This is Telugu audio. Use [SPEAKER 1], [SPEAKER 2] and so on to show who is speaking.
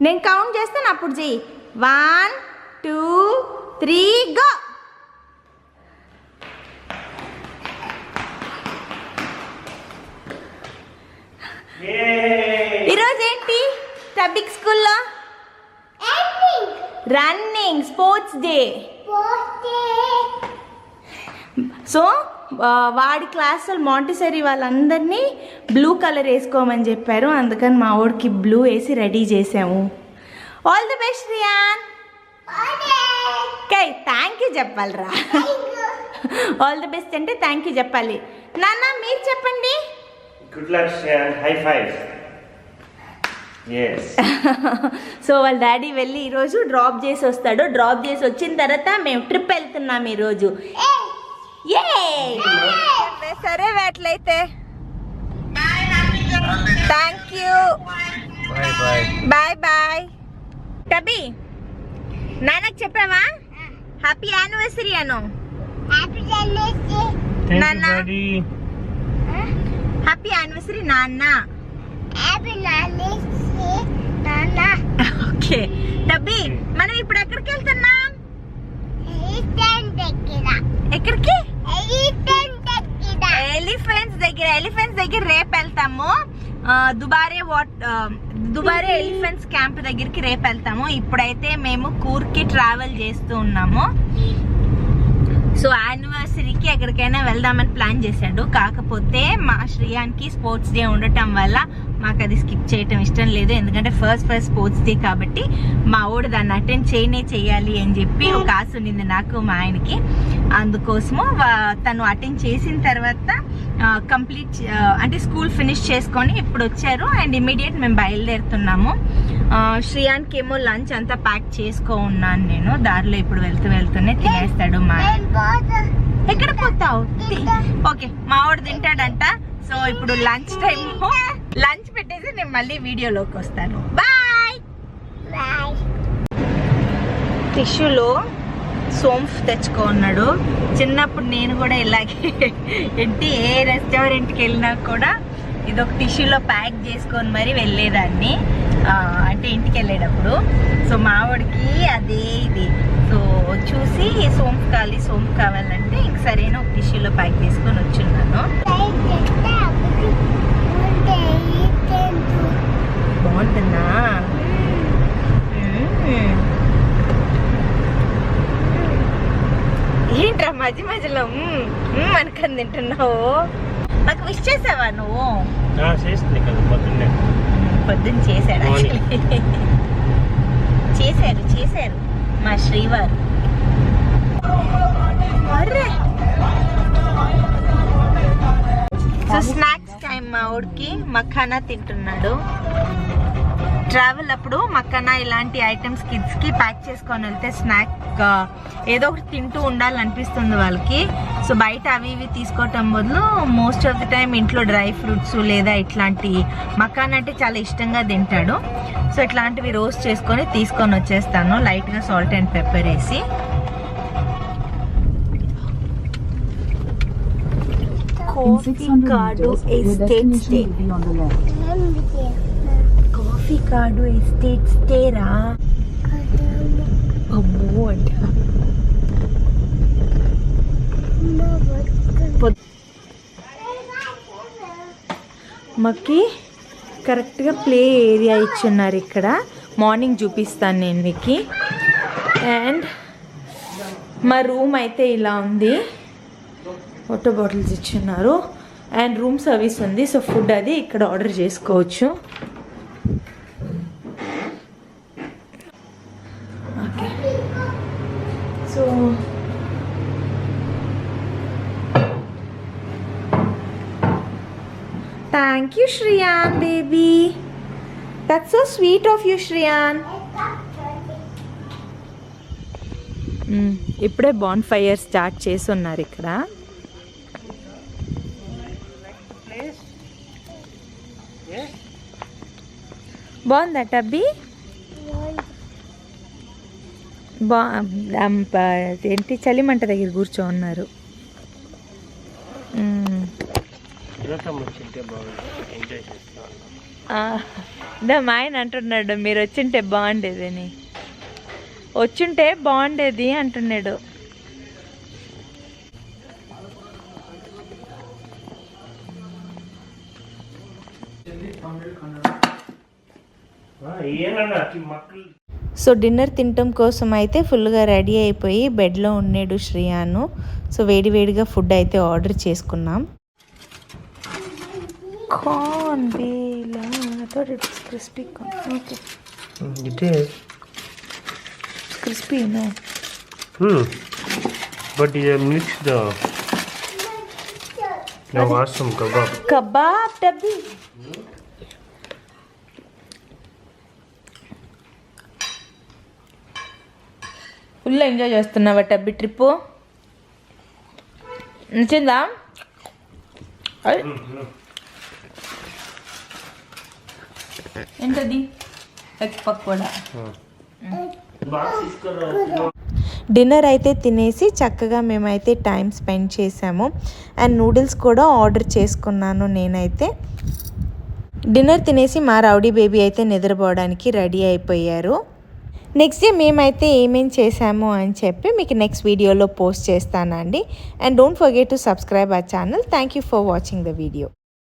[SPEAKER 1] నేను కౌంట్ చేస్తాను, అప్పుడు చెయ్యి. 1 2 3 గో. ఈరోజు ఏంటి టబిక్ స్కూల్లో? Running, sports day. సో వాడి క్లాస్ వాళ్ళు మాంటిసరీ వాళ్ళందరినీ బ్లూ కలర్ వేసుకోమని చెప్పారు. అందుకని మా వాడికి బ్లూ వేసి రెడీ చేసాము. All the best Riyaan. Thank you చెప్పాలిరా. ఆల్ ది బెస్ట్ అంటే థ్యాంక్ యూ చెప్పాలి. నాన్న మీరు చెప్పండి.
[SPEAKER 2] Good luck Riyaan. High five.
[SPEAKER 1] So వాళ్ళ డాడీ వెళ్ళి ఈరోజు డ్రాప్ చేసి వస్తాడు. డ్రాప్ చేసి వచ్చిన తర్వాత మేము ట్రిప్ వెళ్తున్నాం ఈరోజు. సరే అట్లయితే థ్యాంక్ యూ. Bye bye. టబీ నాన్నకు చెప్పావా హ్యాపీ యానివర్సరీ అను? నాన్న హ్యాపీ యానివర్సరీ నాన్న. ఓకే టబీ, మనం ఇప్పుడు ఎక్కడికి వెళ్తున్నాం? ఎక్కడికి? ఎలిఫెంట్స్ దగ్గర రేపు వెళ్తాము. దుబారే ఎలిఫెంట్స్ క్యాంప్ దగ్గరికి రేపు వెళ్తాము. ఇప్పుడైతే మేము కూర్గ్కి ట్రావెల్ చేస్తూ ఉన్నాము. సో యానివర్సరీకి ఎక్కడికైనా వెళ్దామని ప్లాన్ చేశాడు. కాకపోతే మా శ్రేయాన్కి స్పోర్ట్స్ డే ఉండటం వల్ల మాకు అది స్కిప్ చేయటం ఇష్టం లేదు. ఎందుకంటే ఫస్ట్ స్పోర్ట్స్ డే కాబట్టి మా వాడు దాన్ని అటెండ్ చేయాలి అని చెప్పి ఒక ఆశ ఉండింది నాకు, మా ఆయనకి. అందుకోసము తను అటెండ్ చేసిన తర్వాత కంప్లీట్ అంటే స్కూల్ ఫినిష్ చేసుకొని ఇప్పుడు వచ్చారు. అండ్ ఇమీడియట్ మేము బయలుదేరుతున్నాము. శ్రేయాన్కి ఏమో లంచ్ అంతా ప్యాక్ చేసుకో ఉన్నాను నేను. దారిలో ఇప్పుడు వెళ్తూనే తినేస్తాడు. మా ఎక్కడ పోతావు? ఓకే మా వాడు తింటాడంట. సో ఇప్పుడు లంచ్ టైం, లంచ్ పెట్టేసి నేను మళ్ళీ వీడియోలోకి వస్తాను. బాయ్. టిష్యూలో సోంఫ్ తెచ్చుకో ఉన్నాడు. చిన్నప్పుడు నేను కూడా ఇలాగే ఏంటి ఏ రెస్టారెంట్కి వెళ్ళినా కూడా ఇదొక టిష్యూలో ప్యాక్ చేసుకొని మరి వెళ్ళేదాన్ని, అంటే ఇంటికి వెళ్ళేటప్పుడు. సో మావాడికి అదే ఇది. సో చూసి సోంఫ్ కావాలంటే ఇంక సరైన ఒక టిష్యూలో ప్యాక్ చేసుకొని వచ్చున్నాను. బాగుంటుందా? ఏంట్రా మధ్యలో మనకని తింటున్నావు? నాకు విష్ చేసావా నువ్వు? పొద్దున్న చేశాడు. చేశారు మా శ్రీవారు. సో స్నాక్స్ టైం మా ఊడికి మఖానా తింటున్నాడు. ట్రావెల్ అప్పుడు మఖానా ఇలాంటి ఐటమ్స్ కిడ్స్కి ప్యాక్ చేసుకొని వెళ్తే స్నాక్ ఏదో ఒకటి తింటూ ఉండాలనిపిస్తుంది వాళ్ళకి. సో బయట అవి ఇవి తీసుకోవటం బదులు మోస్ట్ ఆఫ్ ది టైం ఇంట్లో డ్రై ఫ్రూట్స్ లేదా ఇట్లాంటి మఖానా అంటే చాలా ఇష్టంగా తింటాడు. సో ఇట్లాంటివి రోస్ట్ చేసుకొని తీసుకొని వచ్చేస్తాను లైట్గా సాల్ట్ అండ్ పెప్పర్ వేసి. కాఫీ కార్డు ఎస్టేట్ స్టేరా? అమ్మో అంట. మాకి కరెక్ట్గా ప్లే ఏరియా ఇచ్చున్నారు ఇక్కడ. మార్నింగ్ చూపిస్తాను నేను మీకు. అండ్ మా రూమ్ అయితే ఇలా ఉంది. వాటర్ బాటిల్స్ ఇచ్చున్నారు అండ్ రూమ్ సర్వీస్ ఉంది. సో ఫుడ్ అది ఇక్కడ ఆర్డర్ చేసుకోవచ్చు. Okay so thank you Shreyan baby. That's so sweet of you Shreyan. ఇప్పుడే బాన్ ఫైర్ స్టార్ట్ చేసి ఉన్నారు ఇక్కడ. బాగుందా టబ్బీ? ఏంటి చలిమంట దగ్గర కూర్చో ఉన్నారు. మా ఆయన అంటున్నాడు మీరు వచ్చింటే బాగుండేది అని. వచ్చుంటే బాగుండేది అంటున్నాడు. సో డిన్నర్ తినటం కోసం అయితే ఫుల్గా రెడీ అయిపోయి బెడ్లో ఉన్నాడు శ్రేయాను. సో వేడివేడిగా ఫుడ్ అయితే ఆర్డర్ చేసుకున్నాం. Corn bela. I thought it was crispy corn. Okay.
[SPEAKER 2] It is.
[SPEAKER 1] It's crispy, no?
[SPEAKER 2] But you mixed the. Now ask some kebab.
[SPEAKER 1] Kebab, Tabby. Full enjoy చేస్తున్నావా టబ్బి ట్రిప్? నచ్చిందా? ఏంటది? ఎగ్ పకోడా. డిన్నర్ అయితే తినేసి చక్కగా మేమైతే టైం స్పెండ్ చేసాము. అండ్ నూడిల్స్ కూడా ఆర్డర్ చేసుకున్నాను నేనైతే. డిన్నర్ తినేసి మా రౌడీ బేబీ అయితే నిద్రపోవడానికి రెడీ అయిపోయారు. నెక్స్ట్ డే మేమైతే ఏమేం చేసాము అని చెప్పి మీకు నెక్స్ట్ వీడియోలో పోస్ట్ చేస్తానండి. And don't forget to subscribe our channel. Thank you for watching the video.